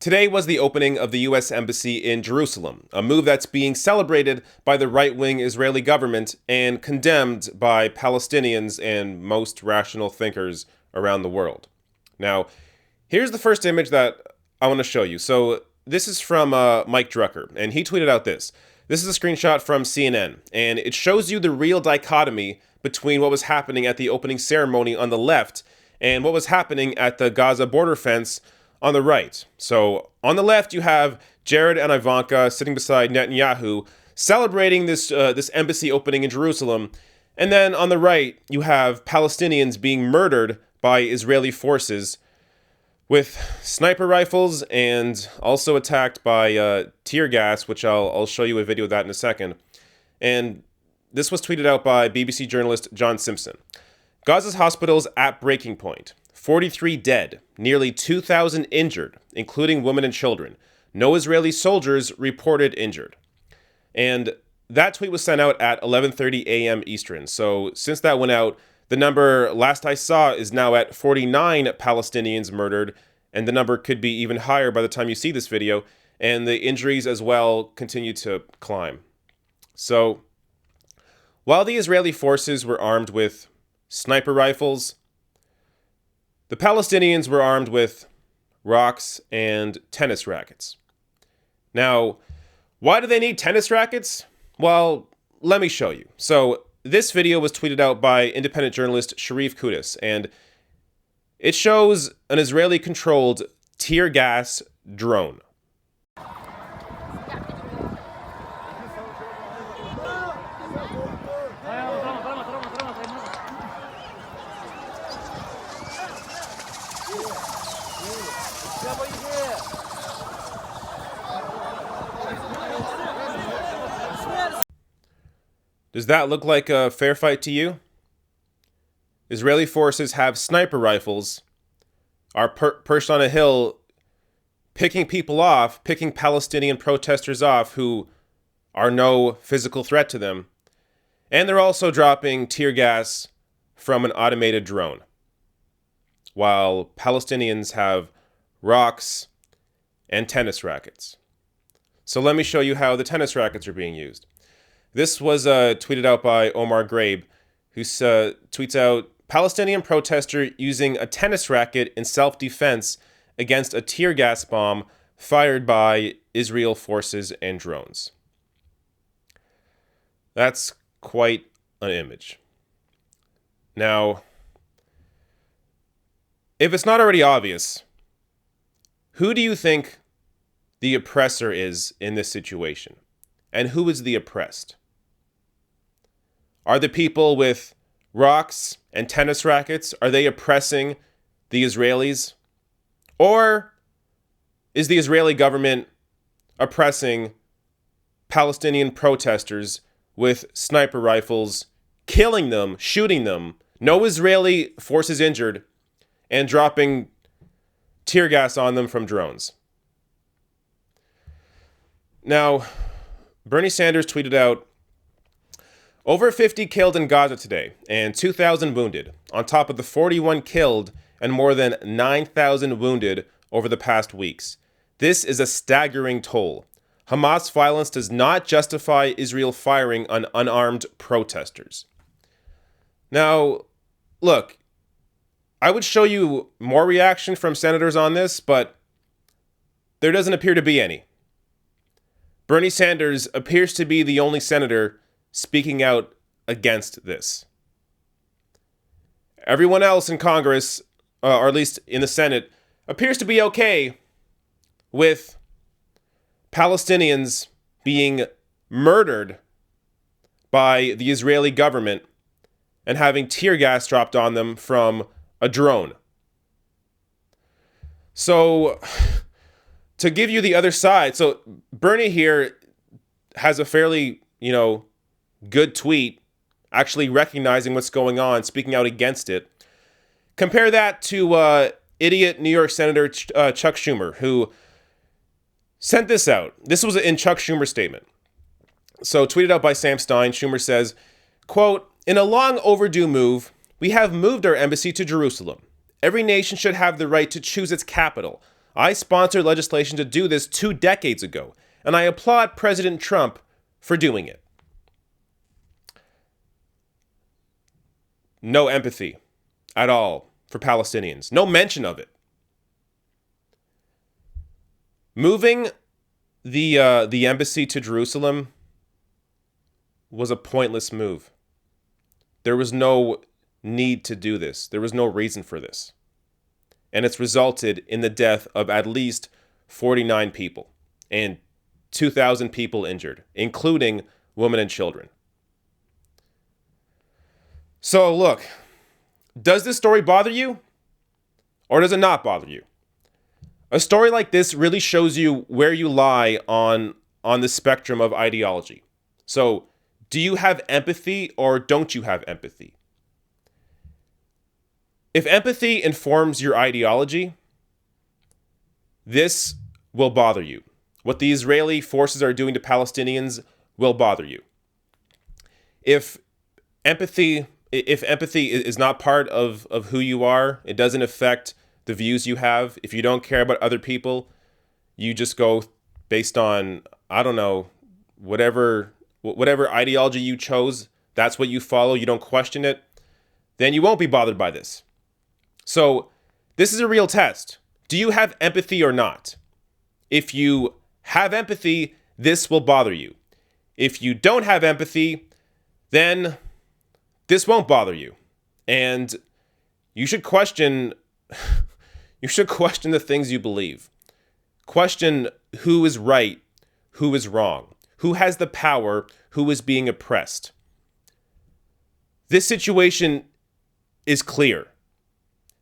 Today was the opening of the U.S. Embassy in Jerusalem, a move that's being celebrated by the right-wing Israeli government and condemned by Palestinians and most rational thinkers around the world. Now, here's the first image that I want to show you. So this is from Mike Drucker, and he tweeted out this. This is a screenshot from CNN, and it shows you the real dichotomy between what was happening at the opening ceremony on the left and what was happening at the Gaza border fence on the right. So on the left, you have Jared and Ivanka sitting beside Netanyahu, celebrating this embassy opening in Jerusalem. And then on the right, you have Palestinians being murdered by Israeli forces with sniper rifles and also attacked by tear gas, which I'll show you a video of that in a second. And this was tweeted out by BBC journalist John Simpson. Gaza's hospitals at breaking point. 43 dead, nearly 2,000 injured, including women and children. No Israeli soldiers reported injured. And that tweet was sent out at 11:30 a.m. Eastern. So since that went out, the number last I saw is now at 49 Palestinians murdered, and the number could be even higher by the time you see this video, and the injuries as well continue to climb. So while the Israeli forces were armed with sniper rifles, the Palestinians were armed with rocks and tennis rackets. Now, why do they need tennis rackets? Well, let me show you. So this video was tweeted out by independent journalist Sharif Kudus, and it shows an Israeli-controlled tear gas drone. Does that look like a fair fight to you? Israeli forces have sniper rifles, are perched on a hill, picking people off, picking Palestinian protesters off who are no physical threat to them. And they're also dropping tear gas from an automated drone, while Palestinians have rocks and tennis rackets. So let me show you how the tennis rackets are being used. This was tweeted out by Omar Grabe, who tweets out, Palestinian protester using a tennis racket in self-defense against a tear gas bomb fired by Israel forces and drones. That's quite an image. Now, if it's not already obvious, who do you think the oppressor is in this situation? And who is the oppressed? Are the people with rocks and tennis rackets, are they oppressing the Israelis? Or is the Israeli government oppressing Palestinian protesters with sniper rifles, killing them, shooting them, no Israeli forces injured, and dropping tear gas on them from drones? Now, Bernie Sanders tweeted out, over 50 killed in Gaza today and 2,000 wounded, on top of the 41 killed and more than 9,000 wounded over the past weeks. This is a staggering toll. Hamas violence does not justify Israel firing on unarmed protesters. Now, look, I would show you more reaction from senators on this, but there doesn't appear to be any. Bernie Sanders appears to be the only senator speaking out against this. Everyone else in Congress, or at least in the Senate, appears to be okay with Palestinians being murdered by the Israeli government and having tear gas dropped on them from a drone. So, to give you the other side, so Bernie here has a fairly, good tweet, actually recognizing what's going on, speaking out against it. Compare that to idiot New York Senator Chuck Schumer, who sent this out. This was in Chuck Schumer's statement. So tweeted out by Sam Stein, Schumer says, quote, in a long overdue move, we have moved our embassy to Jerusalem. Every nation should have the right to choose its capital. I sponsored legislation to do this 2 decades ago, and I applaud President Trump for doing it. No empathy at all for Palestinians. No mention of it. Moving the embassy to Jerusalem was a pointless move. There was no need to do this. There was no reason for this. And it's resulted in the death of at least 49 people and 2,000 people injured, including women and children. So look, does this story bother you? Or does it not bother you? A story like this really shows you where you lie on the spectrum of ideology. So, do you have empathy or don't you have empathy? If empathy informs your ideology, this will bother you. What the Israeli forces are doing to Palestinians will bother you. If empathy is not part of who you are, it doesn't affect the views you have. If you don't care about other people, you just go based on, I don't know, whatever ideology you chose, that's what you follow, you don't question it, then you won't be bothered by this. So this is a real test. Do you have empathy or not? If you have empathy, this will bother you. If you don't have empathy, then this won't bother you. And you should question the things you believe. Question who is right, who is wrong, who has the power, who is being oppressed. This situation is clear.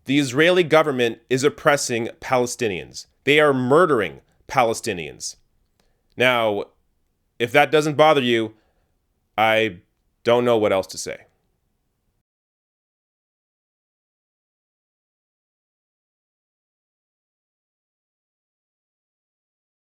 The Israeli government is oppressing Palestinians. They are murdering Palestinians. Now, if that doesn't bother you, I don't know what else to say.